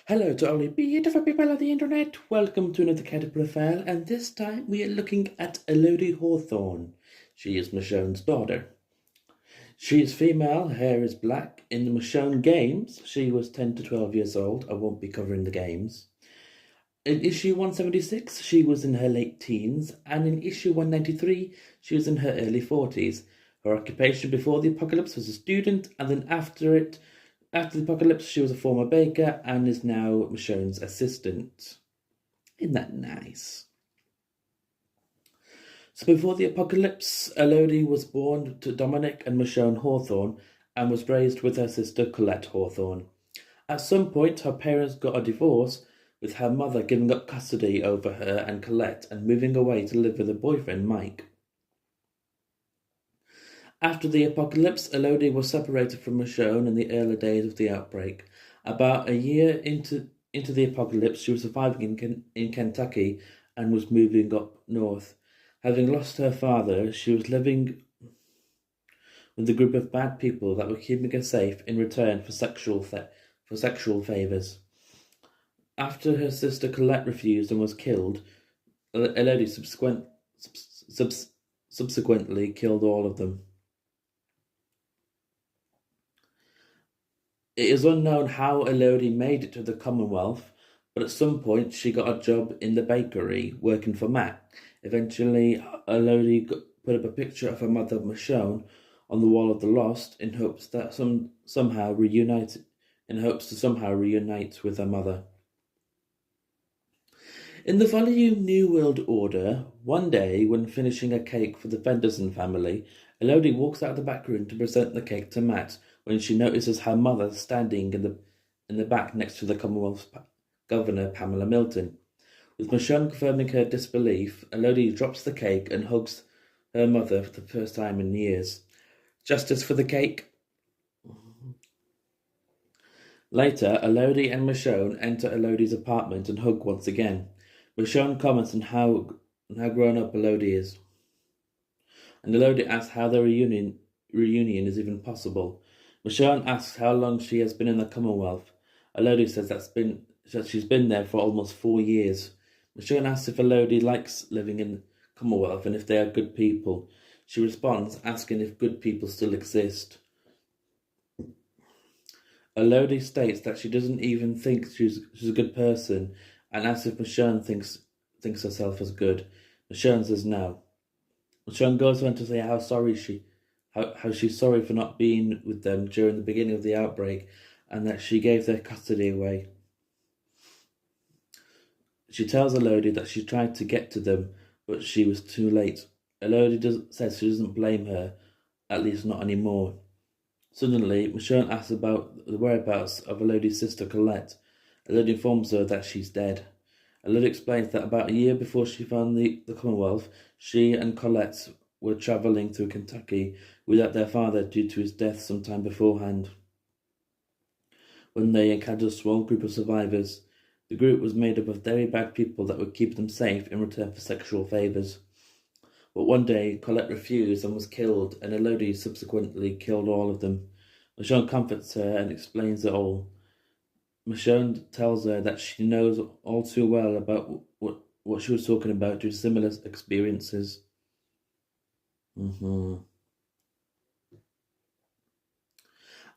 Hello to all you beautiful people on the internet. Welcome to another Caterpillar File, and this time we are looking at Elodie Hawthorne. She is Michonne's daughter. She is female, hair is black. In the Michonne games, she was 10 to 12 years old. I won't be covering the games. In issue 176, she was in her late teens, and in issue 193, she was in her early 40s. Her occupation before the apocalypse was a student, and then after the apocalypse, she was a former baker and is now Michonne's assistant. Isn't that nice? So before the apocalypse, Elodie was born to Dominic and Michonne Hawthorne and was raised with her sister Colette Hawthorne. At some point, her parents got a divorce, with her mother giving up custody over her and Colette and moving away to live with her boyfriend Mike. After the apocalypse, Elodie was separated from Michonne in the early days of the outbreak. About a year into the apocalypse, she was surviving in Kentucky and was moving up north. Having lost her father, she was living with a group of bad people that were keeping her safe in return for sexual favors. After her sister Colette refused and was killed, Elodie subsequently killed all of them. It is unknown how Elodie made it to the Commonwealth, but at some point she got a job in the bakery working for Matt. Eventually, Elodie put up a picture of her mother Michonne on the wall of the Lost in hopes to somehow reunite with her mother. In the volume New World Order, one day when finishing a cake for the Fenderson family, Elodie walks out of the back room to present the cake to Matt when she notices her mother standing in the back next to the Commonwealth Governor Pamela Milton. With Michonne confirming her disbelief, Elodie drops the cake and hugs her mother for the first time in years. Justice for the cake. Later, Elodie and Michonne enter Elodie's apartment and hug once again. Michonne comments on how grown up Elodie is, and Elodie asks how their reunion is even possible. Michonne asks how long she has been in the Commonwealth. Elodie says that she's been there for almost 4 years. Michonne asks if Elodie likes living in the Commonwealth and if they are good people. She responds, asking if good people still exist. Elodie states that she doesn't even think she's a good person and asks if Michonne thinks herself as good. Michonne says no. Michonne goes on to say how she's sorry for not being with them during the beginning of the outbreak and that she gave their custody away. She tells Elodie that she tried to get to them, but she was too late. Elodie says she doesn't blame her, at least not anymore. Suddenly, Michonne asks about the whereabouts of Elodie's sister Colette. Elodie informs her that she's dead. Elodie explains that about a year before she found the Commonwealth, she and Colette were travelling through Kentucky without their father due to his death some time beforehand. When they encountered a small group of survivors, the group was made up of very bad people that would keep them safe in return for sexual favours. But one day, Colette refused and was killed, and Elodie subsequently killed all of them. Michonne comforts her and explains it all. Michonne tells her that she knows all too well about what she was talking about due to similar experiences.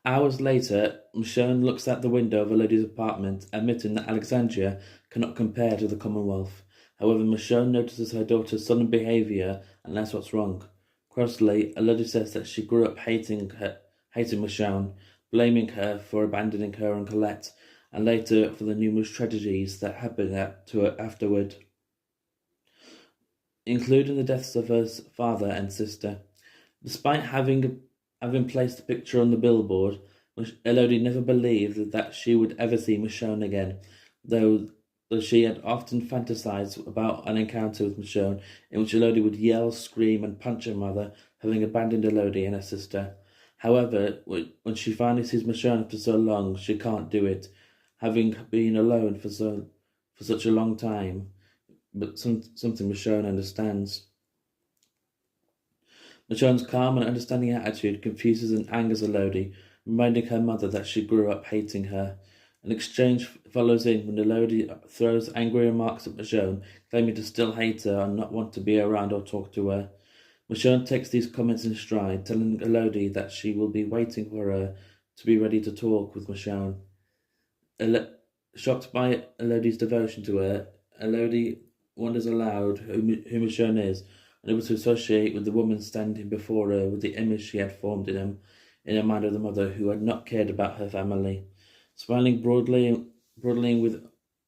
Hours later, Michonne looks out the window of Elodie's apartment, admitting that Alexandria cannot compare to the Commonwealth. However, Michonne notices her daughter's sudden behaviour and asks what's wrong. Crossly, Elodie says that she grew up hating Michonne, blaming her for abandoning her and Colette, and later for the numerous tragedies that happened to her afterward, including the deaths of her father and sister. Despite having placed the picture on the billboard, Elodie never believed that she would ever see Michonne again, though she had often fantasized about an encounter with Michonne in which Elodie would yell, scream, and punch her mother, having abandoned Elodie and her sister. However, when she finally sees Michonne after so long, she can't do it, having been alone for such a long time, but something Michonne understands. Michonne's calm and understanding attitude confuses and angers Elodie, reminding her mother that she grew up hating her. An exchange follows in when Elodie throws angry remarks at Michonne, claiming to still hate her and not want to be around or talk to her. Michonne takes these comments in stride, telling Elodie that she will be waiting for her to be ready to talk with Michonne. Shocked by Elodie's devotion to her, Elodie wonders aloud who Michonne is, unable to associate with the woman standing before her with the image she had formed in her mind of the mother who had not cared about her family. Smiling broadly with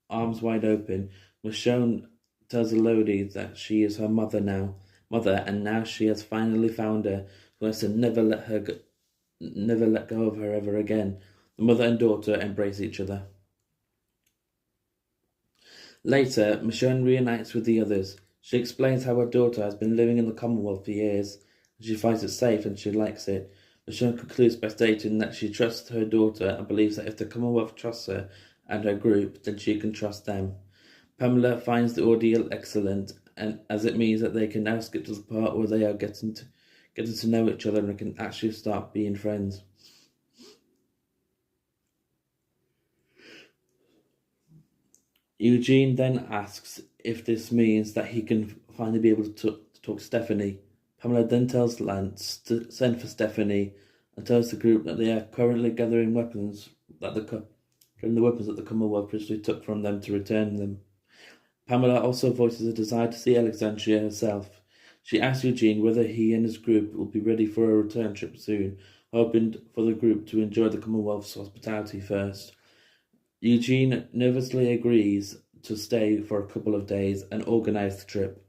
arms wide open, Michonne tells Elodie that she is her mother, and now she has finally found her, who has to never let go of her ever again. The mother and daughter embrace each other. Later, Michonne reunites with the others. She explains how her daughter has been living in the Commonwealth for years, and she finds it safe and she likes it. Michonne concludes by stating that she trusts her daughter and believes that if the Commonwealth trusts her and her group, then she can trust them. Pamela finds the ordeal excellent, and as it means that they can now skip to the part where they are getting to know each other and can actually start being friends. Eugene then asks if this means that he can finally be able to talk to Stephanie. Pamela then tells Lance to send for Stephanie and tells the group that they are currently gathering weapons that the Commonwealth previously took from them to return them. Pamela also voices a desire to see Alexandria herself. She asks Eugene whether he and his group will be ready for a return trip soon, hoping for the group to enjoy the Commonwealth's hospitality first. Eugene nervously agrees to stay for a couple of days and organise the trip.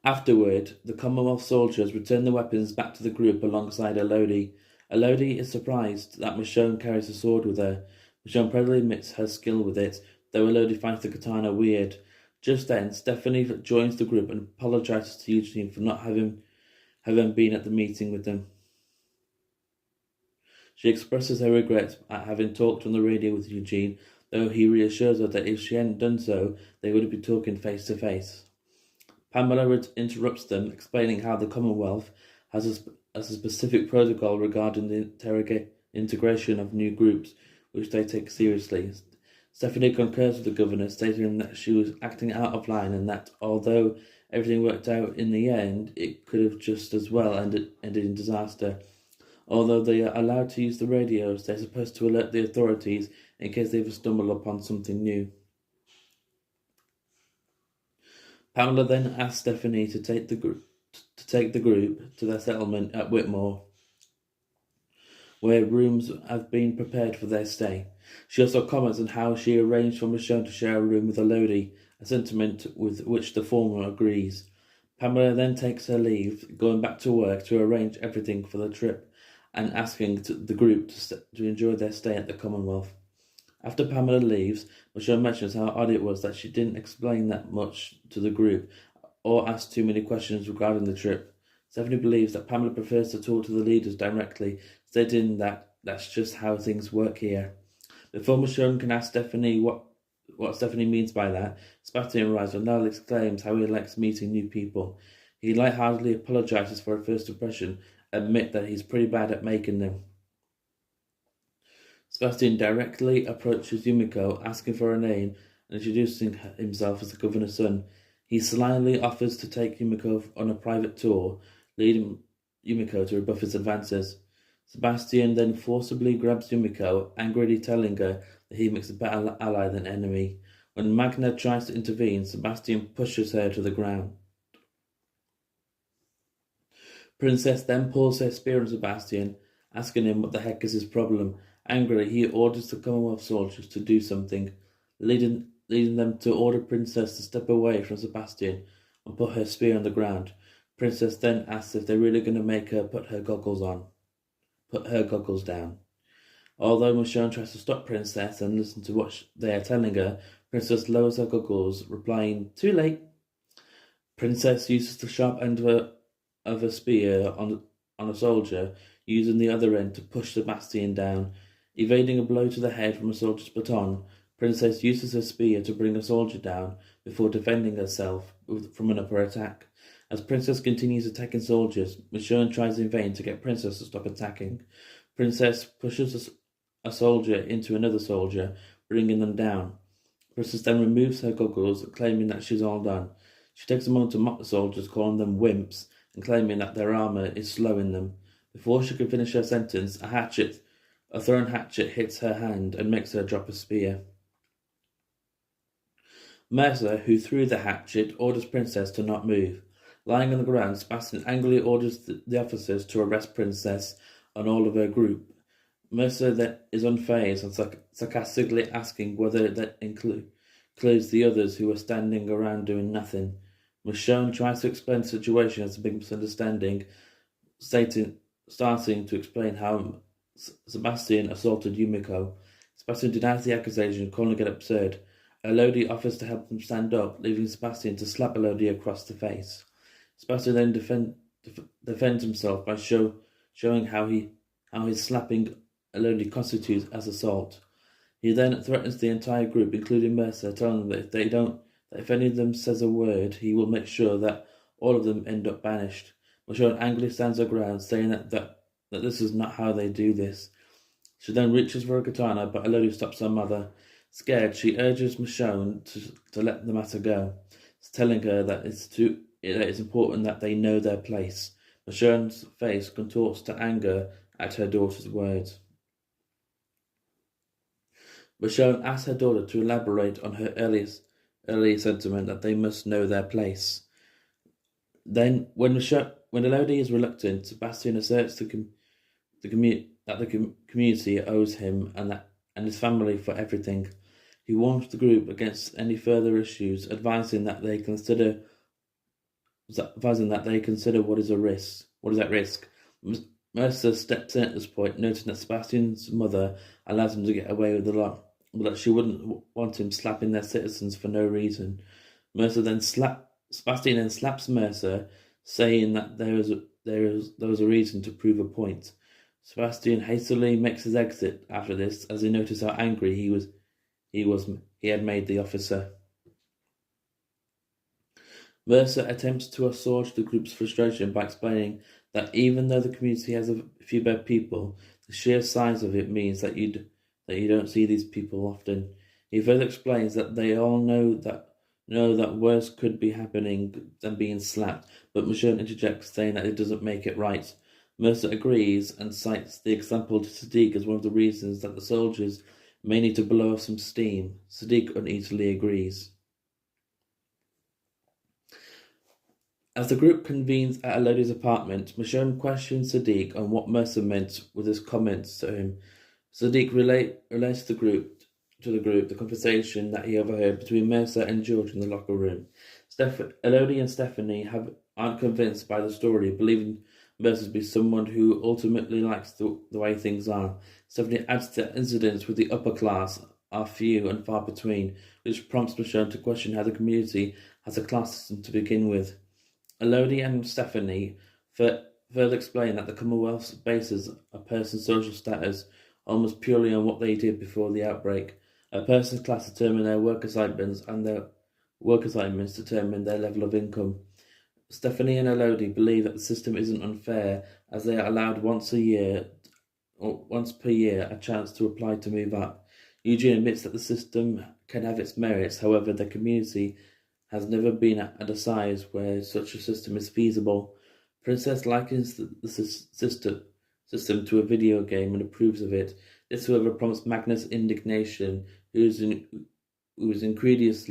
Afterward, the Commonwealth soldiers return the weapons back to the group alongside Elodie. Elodie is surprised that Michonne carries a sword with her. Michonne proudly admits her skill with it, though Elodie finds the katana weird. Just then, Stephanie joins the group and apologises to Eugene for not having been at the meeting with them. She expresses her regret at having talked on the radio with Eugene, though he reassures her that if she hadn't done so, they would have been talking face to face. Pamela interrupts them, explaining how the Commonwealth has a specific protocol regarding the integration of new groups, which they take seriously. Stephanie concurs with the governor, stating that she was acting out of line and that although everything worked out in the end, it could have just as well ended in disaster. Although they are allowed to use the radios, they're supposed to alert the authorities in case they ever stumble upon something new. Pamela then asks Stephanie to take the group to their settlement at Whitmore, where rooms have been prepared for their stay. She also comments on how she arranged for Michonne to share a room with Elodie, a sentiment with which the former agrees. Pamela then takes her leave, going back to work to arrange everything for the trip, and asking the group to enjoy their stay at the Commonwealth. After Pamela leaves, Michonne mentions how odd it was that she didn't explain that much to the group or ask too many questions regarding the trip. Stephanie believes that Pamela prefers to talk to the leaders directly, stating that that's just how things work here. Before Michonne can ask Stephanie what Stephanie means by that, Sebastian arrives and Niall exclaims how he likes meeting new people. He lightheartedly apologises for a first impression, admit that he's pretty bad at making them. Sebastian directly approaches Yumiko, asking for her name and introducing himself as the governor's son. He slyly offers to take Yumiko on a private tour, leading Yumiko to rebuff his advances. Sebastian then forcibly grabs Yumiko, angrily telling her that he makes a better ally than enemy. When Magna tries to intervene, Sebastian pushes her to the ground. Princess then pulls her spear on Sebastian, asking him what the heck is his problem. Angrily, he orders the Commonwealth soldiers to do something, leading them to order Princess to step away from Sebastian and put her spear on the ground. Princess then asks if they're really going to make her put her goggles down. Although Michonne tries to stop Princess and listen to what they are telling her, Princess lowers her goggles, replying, "Too late." Princess uses the sharp end of a spear on a soldier, using the other end to push Sebastian down. Evading a blow to the head from a soldier's baton, Princess uses her spear to bring a soldier down before defending herself from an upper attack. As Princess continues attacking soldiers, Michonne tries in vain to get Princess to stop attacking. Princess pushes a soldier into another soldier, bringing them down. Princess then removes her goggles, claiming that she's all done. She takes a moment to mock the soldiers, calling them wimps, and claiming that their armor is slowing them. Before she can finish her sentence, a thrown hatchet hits her hand and makes her drop a spear. Mercer, who threw the hatchet, orders Princess to not move. Lying on the ground, Sebastian angrily orders the officers to arrest Princess and all of her group. Mercer then is unfazed and sarcastically asking whether that includes the others who are standing around doing nothing. Michonne tries to explain the situation as a big misunderstanding, starting to explain how Sebastian assaulted Yumiko. Sebastian denies the accusation, calling it absurd. Elodie offers to help them stand up, leaving Sebastian to slap Elodie across the face. Sebastian then defends himself by showing how his slapping Elodie constitutes as assault. He then threatens the entire group, including Mercer, telling them that if any of them says a word, he will make sure that all of them end up banished. Michonne angrily stands her ground, saying that this is not how they do this. She then reaches for a katana, but Elodie stops her mother. Scared, she urges Michonne to let the matter go, telling her that it's important that they know their place. Michonne's face contorts to anger at her daughter's words. Michonne asks her daughter to elaborate on her earlier sentiment that they must know their place. Then, when Elodie is reluctant, Sebastian asserts that the community owes him and his family for everything. He warns the group against any further issues, advising that they consider what is at risk. Mercer steps in at this point, noting that Sebastian's mother allows him to get away with a lot, but that she wouldn't want him slapping their citizens for no reason. Sebastian then slaps Mercer, saying that there was a reason to prove a point. Sebastian hastily makes his exit after this, as he noticed how angry he had made the officer. Mercer attempts to assuage the group's frustration by explaining that even though the community has a few bad people, the sheer size of it means that you don't see these people often. He further explains that they all know that worse could be happening than being slapped, but Michonne interjects, saying that it doesn't make it right. Mercer agrees and cites the example to Sadiq as one of the reasons that the soldiers may need to blow off some steam. Sadiq uneasily agrees. As the group convenes at Elodie's apartment, Michonne questions Sadiq on what Mercer meant with his comments to him. Sadiq relates to the group the conversation that he overheard between Mercer and George in the locker room. Elodie and Stephanie aren't convinced by the story, believing Mercer to be someone who ultimately likes the way things are. Stephanie adds that incidents with the upper class are few and far between, which prompts Michonne to question how the community has a class system to begin with. Elodie and Stephanie further explain that the Commonwealth bases a person's social status almost purely on what they did before the outbreak. A person's class determine their work assignments, and their work assignments determine their level of income. Stephanie and Elodie believe that the system isn't unfair, as they are allowed once per year a chance to apply to move up. Eugene admits that the system can have its merits, however, the community has never been at a size where such a system is feasible. Princess likens the system to a video game and approves of it. This, however, prompts Magnus' indignation, who is incredulous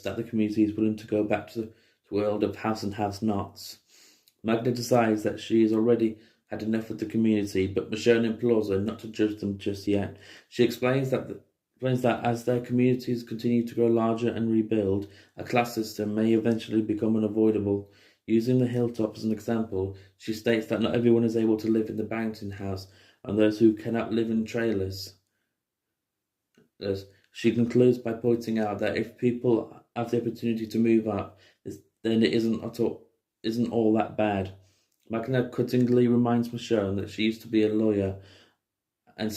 that the community is willing to go back to the world of haves and have-nots. Magna decides that she has already had enough of the community, but Michonne implores her not to judge them just yet. She explains that as their communities continue to grow larger and rebuild, a class system may eventually become unavoidable. Using the hilltop as an example, she states that not everyone is able to live in the Barrington house, and those who cannot live in trailers. She concludes by pointing out that if people have the opportunity to move up, then it isn't all that bad. Magna cuttingly reminds Michonne that she used to be a lawyer and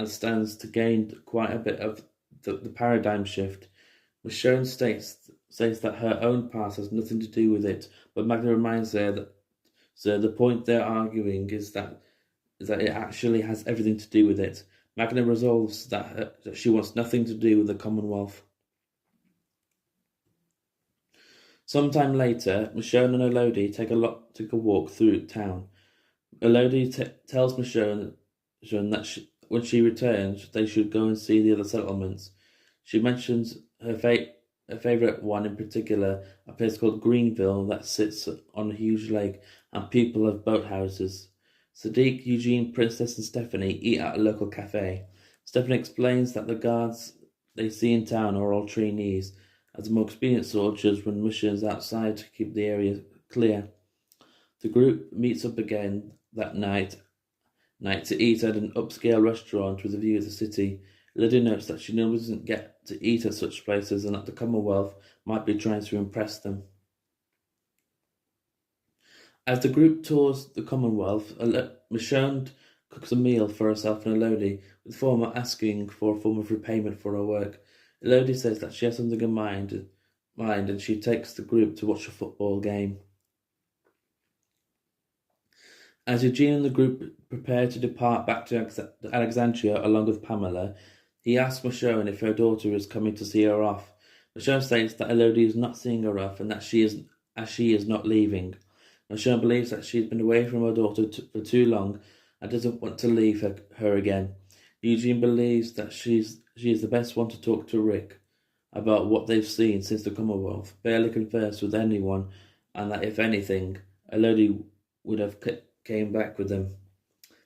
stands to gain quite a bit of the paradigm shift. Michonne says that her own past has nothing to do with it, but Magna reminds her that the point they're arguing is that it actually has everything to do with it. Magna resolves that she wants nothing to do with the Commonwealth. Sometime later, Michonne and Elodie take a walk through town. Elodie tells Michonne that when she returns, they should go and see the other settlements. She mentions her favourite one in particular, a place called Greenville that sits on a huge lake, and people have boathouses. Sadiq, Eugene, Princess, and Stephanie eat at a local cafe. Stephanie explains that the guards they see in town are all trainees, as the more experienced soldiers run missions outside to keep the area clear. The group meets up again that night to eat at an upscale restaurant with a view of the city. Elodie notes that she normally doesn't get to eat at such places and that the Commonwealth might be trying to impress them. As the group tours the Commonwealth, Michonne cooks a meal for herself and Elodie, with the former asking for a form of repayment for her work. Elodie says that she has something in mind and she takes the group to watch a football game. As Eugene and the group prepare to depart back to Alexandria along with Pamela, he asks Michonne if her daughter is coming to see her off. Michonne states that Elodie is not seeing her off and that she is not leaving. Michonne believes that she's been away from her daughter for too long and doesn't want to leave her again. Eugene believes that she is the best one to talk to Rick about what they've seen since the Commonwealth, barely conversed with anyone, and that if anything, Elodie would have came back with them.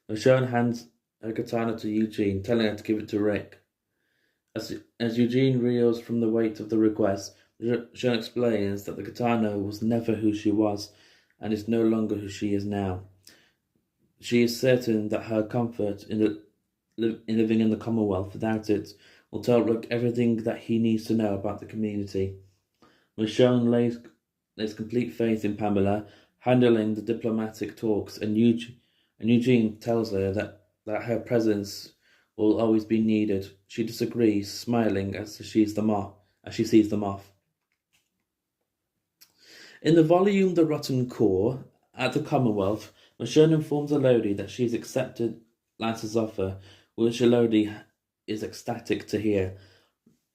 Michonne hands her katana to Eugene, telling her to give it to Rick. As Eugene reels from the weight of the request, Michonne explains that the katana was never who she was, and is no longer who she is now. She is certain that her comfort in living in the Commonwealth without it will tell Rick everything that he needs to know about the community. Michonne lays complete faith in Pamela, handling the diplomatic talks, and Eugene tells her that her presence will always be needed. She disagrees, smiling as she sees them off. In the volume The Rotten Core, at the Commonwealth, Michonne informs Elodie that she has accepted Lance's offer, which Elodie is ecstatic to hear.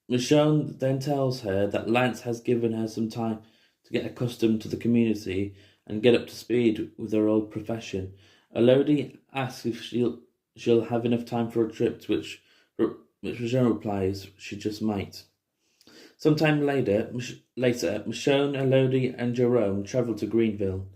Michonne then tells her that Lance has given her some time to get accustomed to the community and get up to speed with her old profession. Elodie asks if she'll have enough time for a trip, to which Michonne replies she just might. Sometime later, Michonne, Elodie, and Jerome travel to Greenville.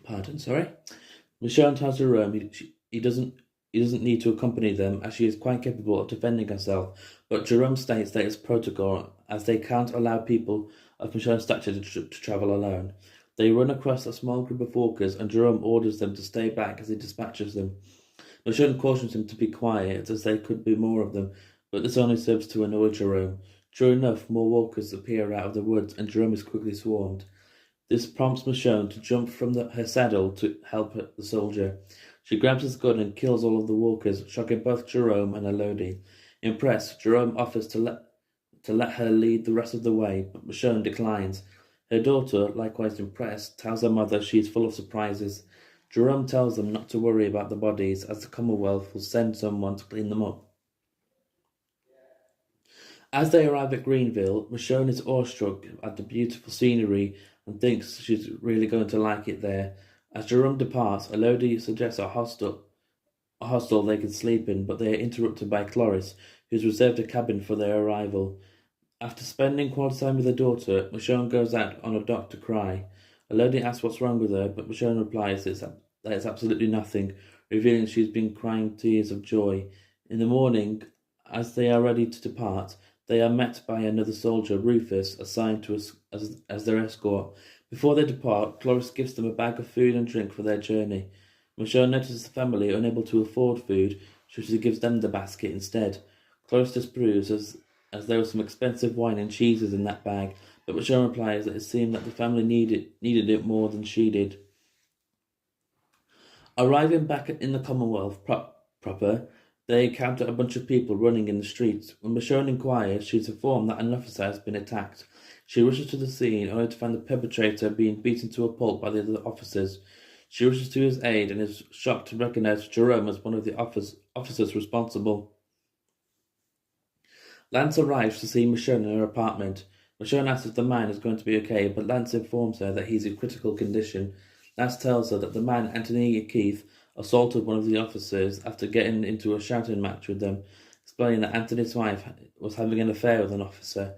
Michonne tells Jerome he doesn't need to accompany them, as she is quite capable of defending herself, but Jerome states that it's protocol, as they can't allow people of Michonne's stature to travel alone. They run across a small group of walkers, and Jerome orders them to stay back as he dispatches them. Michonne cautions him to be quiet, as there could be more of them, but this only serves to annoy Jerome. Sure enough, more walkers appear out of the woods, and Jerome is quickly swarmed. This prompts Michonne to jump from her saddle to help the soldier. She grabs his gun and kills all of the walkers, shocking both Jerome and Elodie. Impressed, Jerome offers to let her lead the rest of the way, but Michonne declines. Her daughter, likewise impressed, tells her mother she is full of surprises. Jerome tells them not to worry about the bodies, as the Commonwealth will send someone to clean them up. As they arrive at Greenville, Michonne is awestruck at the beautiful scenery and thinks she's really going to like it there. As Jerome departs, Elodie suggests a hostel they can sleep in, but they are interrupted by Cloris, who's reserved a cabin for their arrival. After spending quality time with her daughter, Michonne goes out on a dock to cry. Elodie asks what's wrong with her, but Michonne replies that it's absolutely nothing, revealing she's been crying tears of joy. In the morning, as they are ready to depart, they are met by another soldier, Rufus, assigned to as their escort. Before they depart, Cloris gives them a bag of food and drink for their journey. Michonne notices the family are unable to afford food, so she gives them the basket instead. Cloris disapproves, as there was some expensive wine and cheeses in that bag, but Michonne replies that it seemed that the family needed it more than she did. Arriving back in the Commonwealth proper, they encounter a bunch of people running in the streets. When Michonne inquires, she is informed that an officer has been attacked. She rushes to the scene only to find the perpetrator being beaten to a pulp by the other officers. She rushes to his aid and is shocked to recognize Jerome as one of the officers responsible. Lance arrives to see Michonne in her apartment. Michonne asks if the man is going to be okay, but Lance informs her that he's in critical condition. Lance tells her that the man, Anthony Keith, assaulted one of the officers after getting into a shouting match with them, explaining that Anthony's wife was having an affair with an officer.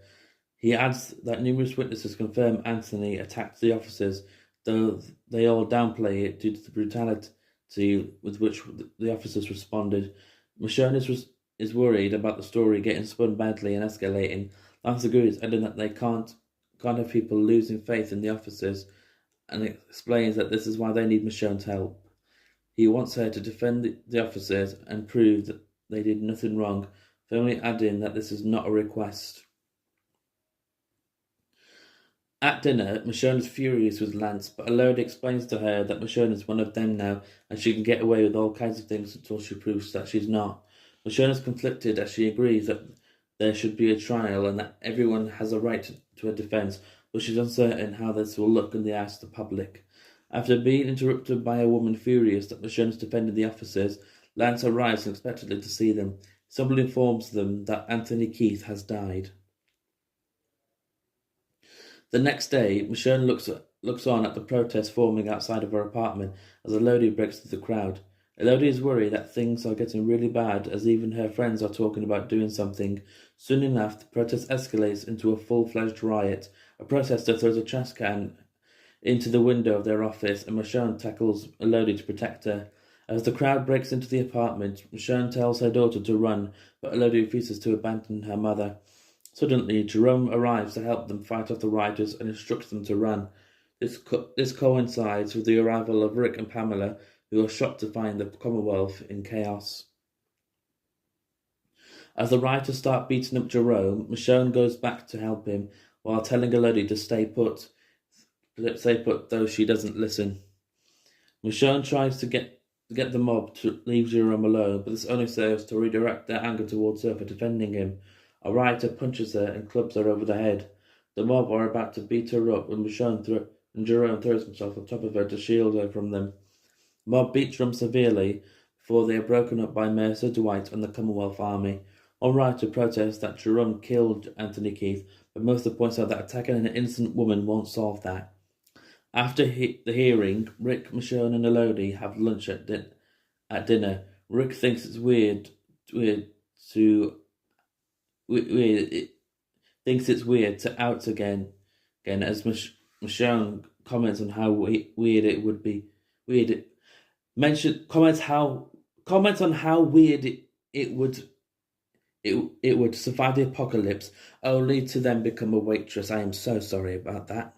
He adds that numerous witnesses confirm Anthony attacked the officers, though they all downplay it due to the brutality with which the officers responded. Michonne is worried about the story getting spun badly and escalating. Lance agrees, adding that they can't have people losing faith in the officers, and explains that this is why they need Michonne's help. He wants her to defend the officers and prove that they did nothing wrong, firmly adding that this is not a request. At dinner, Michonne is furious with Lance, but Elodie explains to her that Michonne is one of them now, and she can get away with all kinds of things until she proves that she's not. Michonne is conflicted as she agrees that there should be a trial and that everyone has a right to a defence, but she's uncertain how this will look in the eyes of the public. After being interrupted by a woman furious that Michonne is defending the officers, Lance arrives unexpectedly to see them. Someone informs them that Anthony Keith has died. The next day, Michonne looks on at the protest forming outside of her apartment as Elodie breaks through the crowd. Elodie is worried that things are getting really bad as even her friends are talking about doing something. Soon enough, the protest escalates into a full-fledged riot. A protester throws a trash can into the window of their office, and Michonne tackles Elodie to protect her. As the crowd breaks into the apartment, Michonne tells her daughter to run, but Elodie refuses to abandon her mother. Suddenly, Jerome arrives to help them fight off the rioters and instructs them to run. This coincides with the arrival of Rick and Pamela, who are shocked to find the Commonwealth in chaos. As the rioters start beating up Jerome, Michonne goes back to help him, while telling Elodie to stay put, though she doesn't listen. Michonne tries to get the mob to leave Jerome alone, but this only serves to redirect their anger towards her for defending him. A rioter punches her and clubs her over the head. The mob are about to beat her up when Jerome throws himself on top of her to shield her from them. The mob beats Jerome severely before they are broken up by Mercer, Dwight, and the Commonwealth Army. One rioter protests that Jerome killed Anthony Keith, but Mercer points out that attacking an innocent woman won't solve that. After the hearing, Rick, Michonne, and Elodie have lunch at dinner. Rick thinks it's weird to out again as Michonne comments on how weird it would be. Comments on how weird it would survive the apocalypse, only to then become a waitress. I am so sorry about that.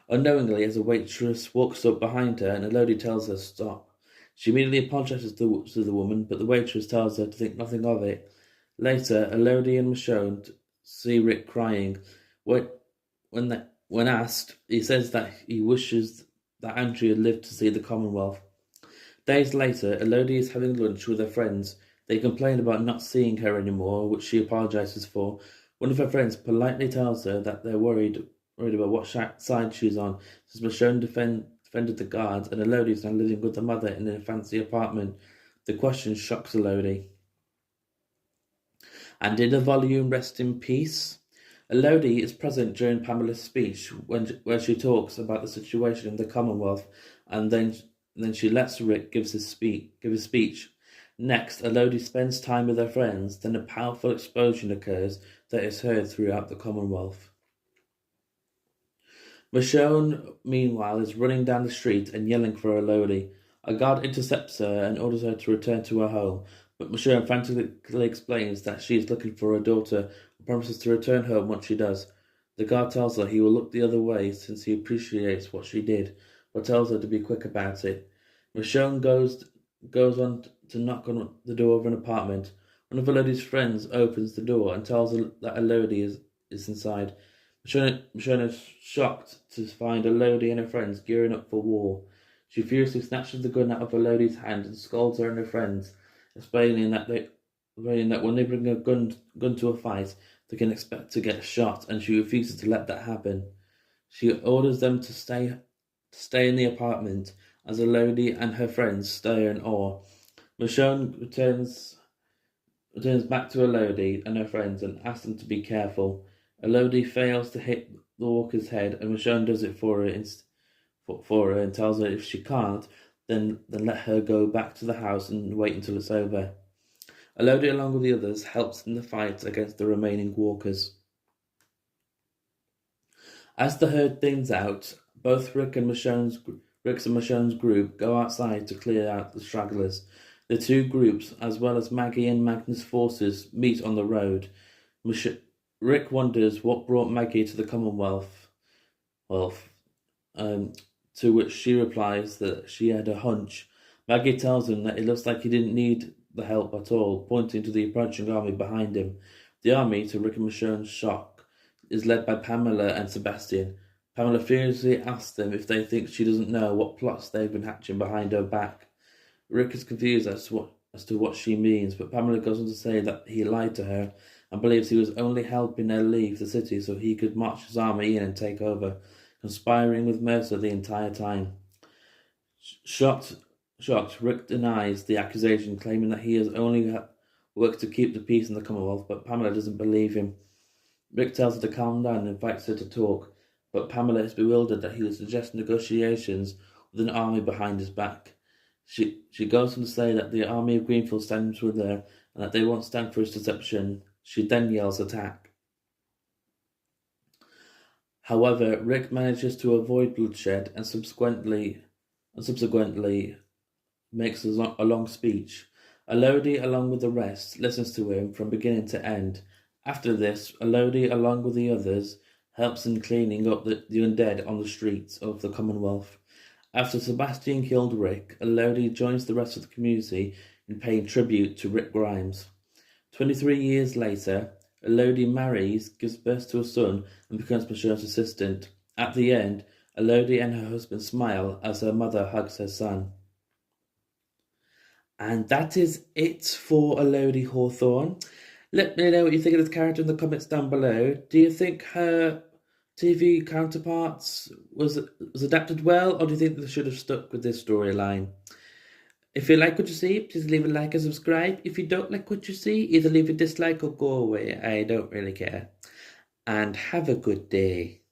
Unknowingly, as a waitress walks up behind her and Elodie tells her stop. She immediately apologizes to the woman, but the waitress tells her to think nothing of it. Later, Elodie and Michonne see Rick crying. When asked, he says that he wishes that Andrea lived to see the Commonwealth. Days later, Elodie is having lunch with her friends. They complain about not seeing her anymore, which she apologizes for. One of her friends politely tells her that they're worried about what side she's on, since Michonne defended the guards and Elodie is now living with her mother in a fancy apartment. The question shocks Elodie. And in the volume Rest in Peace, Elodie is present during Pamela's speech where she talks about the situation in the Commonwealth, and then she lets Rick give his speech. Next, Elodie spends time with her friends, then a powerful explosion occurs that is heard throughout the Commonwealth. Michonne, meanwhile, is running down the street and yelling for Elodie. A guard intercepts her and orders her to return to her home, but Michonne frantically explains that she is looking for her daughter and promises to return home once she does. The guard tells her he will look the other way since he appreciates what she did, but tells her to be quick about it. Michonne goes on to knock on the door of an apartment. One of Elodie's friends opens the door and tells her that Elodie is inside. Michonne is shocked to find Elodie and her friends gearing up for war. She furiously snatches the gun out of Elodie's hand and scolds her and her friends, explaining that when they bring a gun to a fight, they can expect to get shot, and she refuses to let that happen. She orders them to stay in the apartment as Elodie and her friends stare in awe. Michonne returns back to Elodie and her friends and asks them to be careful. Elodie fails to hit the walker's head, and Michonne does it for her and tells her if she can't, then let her go back to the house and wait until it's over. Elodie, along with the others, helps in the fight against the remaining walkers. As the herd thins out, both Rick's and Michonne's group go outside to clear out the stragglers. The two groups, as well as Maggie and Magnus' forces, meet on the road. Rick wonders what brought Maggie to the Commonwealth, to which she replies that she had a hunch. Maggie tells him that it looks like he didn't need the help at all, pointing to the approaching army behind him. The army, to Rick and Michonne's shock, is led by Pamela and Sebastian. Pamela furiously asks them if they think she doesn't know what plots they've been hatching behind her back. Rick is confused as to what she means, but Pamela goes on to say that he lied to her and believes he was only helping her leave the city so he could march his army in and take over, conspiring with Mercer the entire time. Shocked, Rick denies the accusation, claiming that he has only worked to keep the peace in the Commonwealth, but Pamela doesn't believe him. Rick tells her to calm down and invites her to talk, but Pamela is bewildered that he would suggest negotiations with an army behind his back. She goes on to say that the army of Greenfield stands with her and that they won't stand for his deception. She then yells attack. However, Rick manages to avoid bloodshed and subsequently makes a long speech. Elodie, along with the rest, listens to him from beginning to end. After this, Elodie, along with the others, helps in cleaning up the undead on the streets of the Commonwealth. After Sebastian killed Rick, Elodie joins the rest of the community in paying tribute to Rick Grimes. 23 years later, Elodie marries, gives birth to a son, and becomes Michonne's assistant. At the end, Elodie and her husband smile as her mother hugs her son. And that is it for Elodie Hawthorne. Let me know what you think of this character in the comments down below. Do you think her TV counterparts was adapted well, or do you think they should have stuck with this storyline? If you like what you see, please leave a like and subscribe. If you don't like what you see, either leave a dislike or go away. I don't really care. And have a good day.